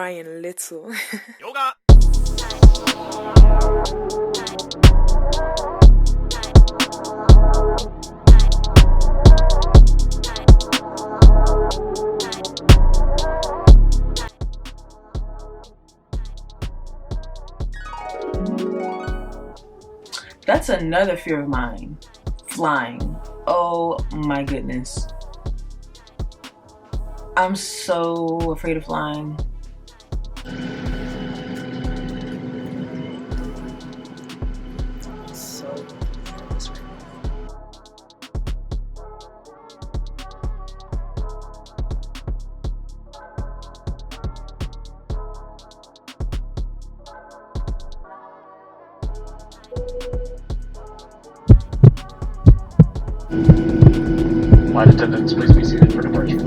crying little. Yoga. That's another fear of mine. Flying. Oh my goodness. I'm so afraid of flying. So nervous right now. Flight attendants, please be seated for departure.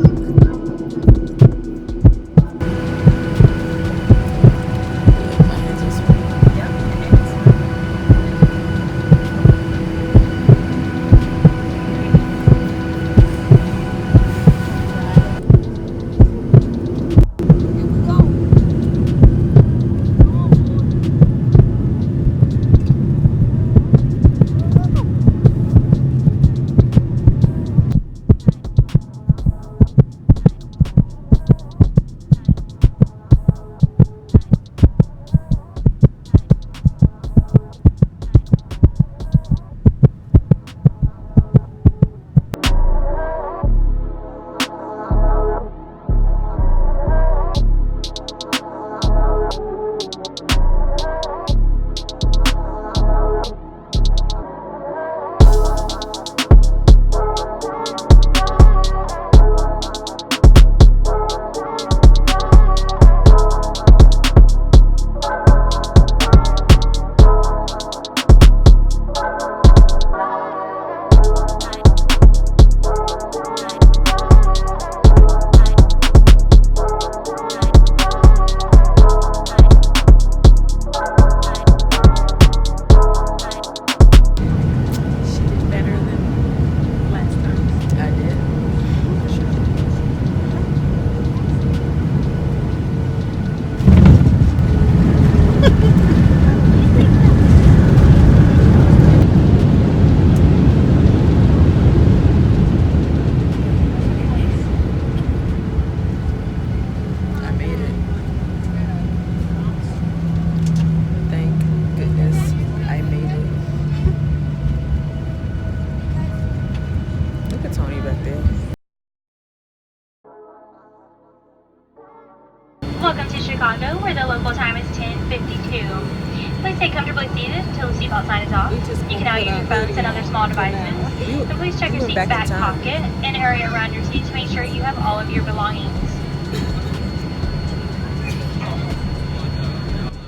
Welcome to Chicago, where the local time is 10:52. Please stay comfortably seated until the seatbelt sign is off. You can now use your phones and other small devices. And please check your seat's back pocket and area around your seat to make sure you have all of your belongings.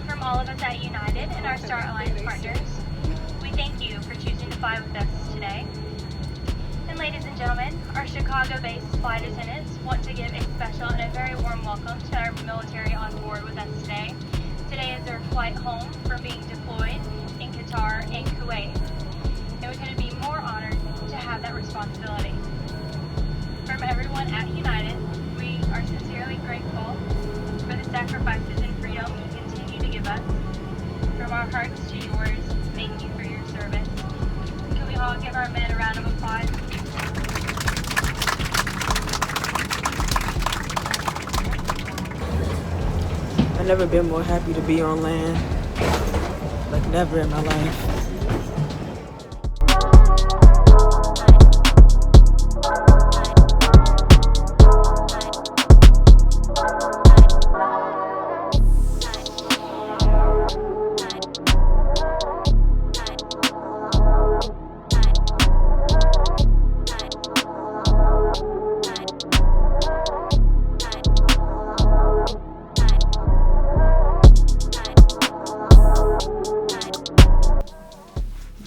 From all of us at United and our Star Alliance partners, we thank you for choosing to fly with us today. And ladies and gentlemen, our Chicago-based flight attendants want to give a special and a very warm welcome to our military on board with us today. Today is their flight home from being deployed in Qatar and Kuwait. And we couldn't be more honored to have that responsibility. From everyone at United, we are sincerely grateful for the sacrifices and freedom you continue to give us. From our hearts to yours, thank you for your service. Can we all give our men a round of applause? I've never been more happy to be on land. Like never in my life.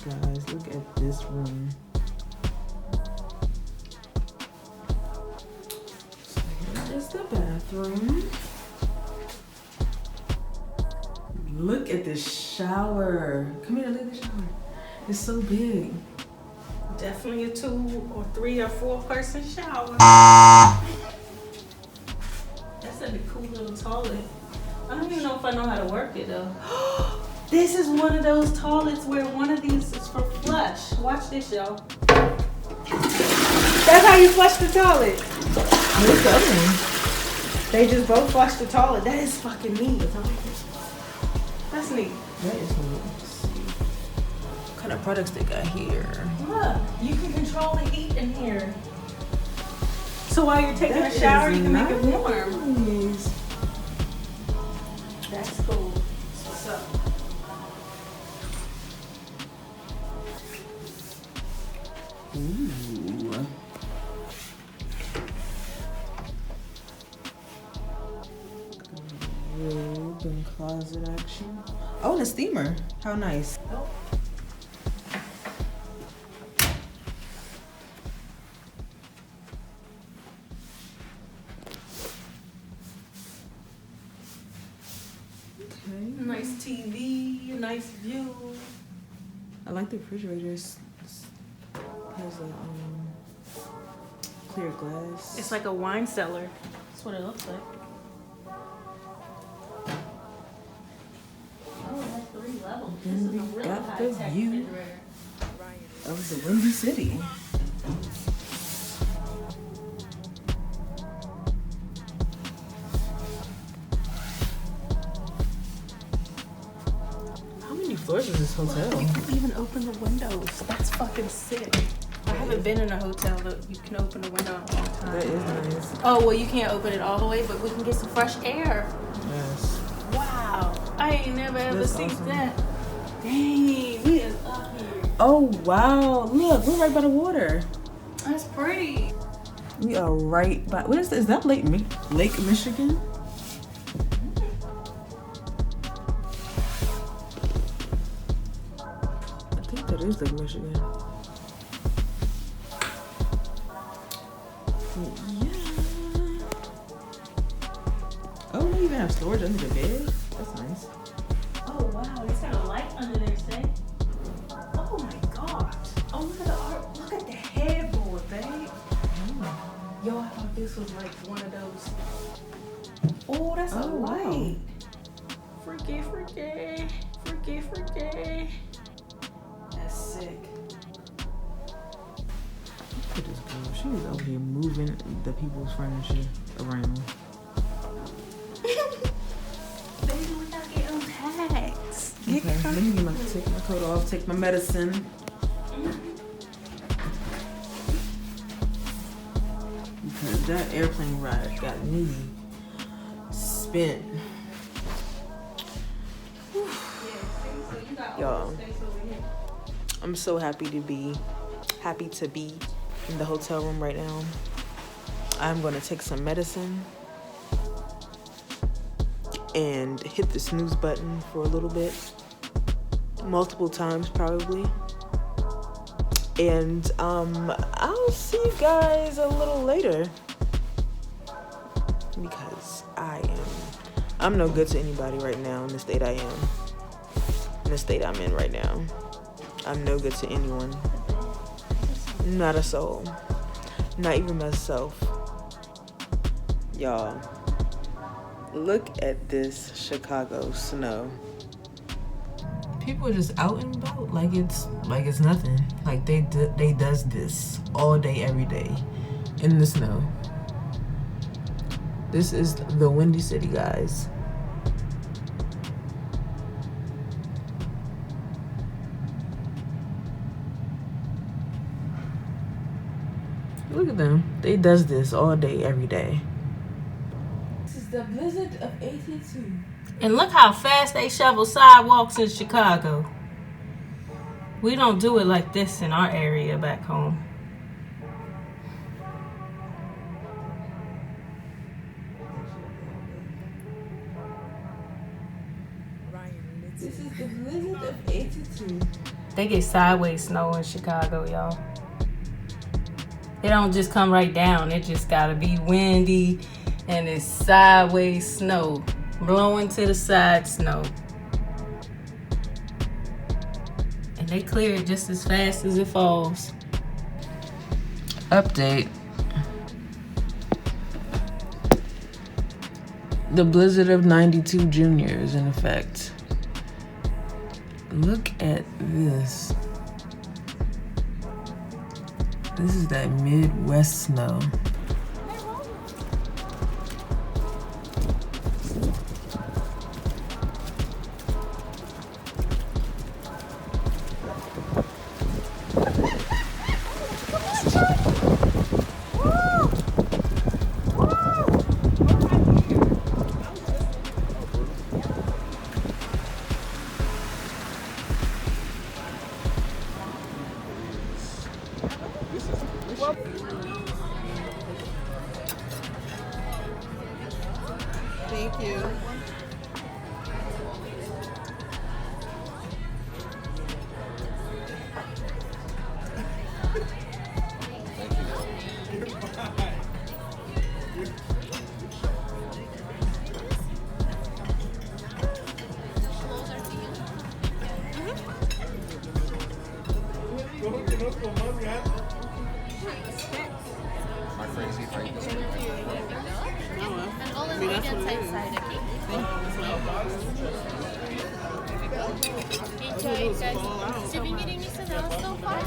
Guys, look at this room. So here's the bathroom. Look at this shower. Come here, look at the shower. It's so big. Definitely a 2 or 3 or 4 person shower. That's in the cool little toilet. I don't even know if I know how to work it though. This is one of those toilets where one of these is for flush. Watch this, y'all. That's how you flush the toilet. What's the other one? They just both flush the toilet. That is fucking neat. That's neat. That is neat. Let's see. What kind of products they got here? Look, you can control the heat in here. So while you're taking That a shower, is you can make it warm. nice. That's cool. What's up? Ooh. Robe and closet action. Oh, and a steamer. How nice. Okay. Nice TV, a nice view. I like the refrigerator. It has a clear glass. It's like a wine cellar. That's what it looks like. Oh, it has 3 levels. This is a Then we real got the high-tech view refrigerator. of the Windy City. How many floors is this hotel? You can even open the windows. That's fucking sick. I haven't been in a hotel that you can open the window in a long time. That is nice. Oh, well, you can't open it all the way, but we can get some fresh air. Yes. Wow. I ain't never ever That's seen awesome. that. Dang, we is up here. Oh wow! Look, we're right by the water. That's pretty. We are right by. What is this? Is that Lake Michigan? I think that is Lake Michigan. Yeah. Oh, we even have storage under the bed. That's nice. Oh, wow. It's got a light under there, say. Oh, my gosh. Oh, look at the art. Look at the headboard, babe. Yo, I thought this was like one of those. Oh, that's a Oh, wow. light. Freaky, freaky. Freaky, freaky. That's sick. Look at this girl. She is over here moving the people's furniture around. Baby, we gotta get unpacked. Okay, let me take my coat off, take my medicine. Because that airplane ride got me spent. Y'all, I'm so happy to be in the hotel room right now. I'm gonna take some medicine and hit the snooze button for a little bit, multiple times probably. And I'll see you guys a little later because I'm no good to anybody right now in the state I am. In the state I'm in right now. I'm no good to anyone. Not a soul. Not even myself. Y'all, look at this Chicago snow. People are just out and about like it's nothing. Like they does this all day, every day in the snow. This is the Windy City, guys. Look at them. They does this all day, every day. This is the blizzard of 82. And look how fast they shovel sidewalks in Chicago. We don't do it like this in our area back home. This is the blizzard of 82. They get sideways snow in Chicago, y'all. It don't just come right down. It just gotta be windy and it's sideways snow. Blowing to the side snow. And they clear it just as fast as it falls. Update. The blizzard of 92 Junior is in effect. Look at this. This is that Midwest snow. Thank you. Enjoy, guys. Shipping getting used to now so far.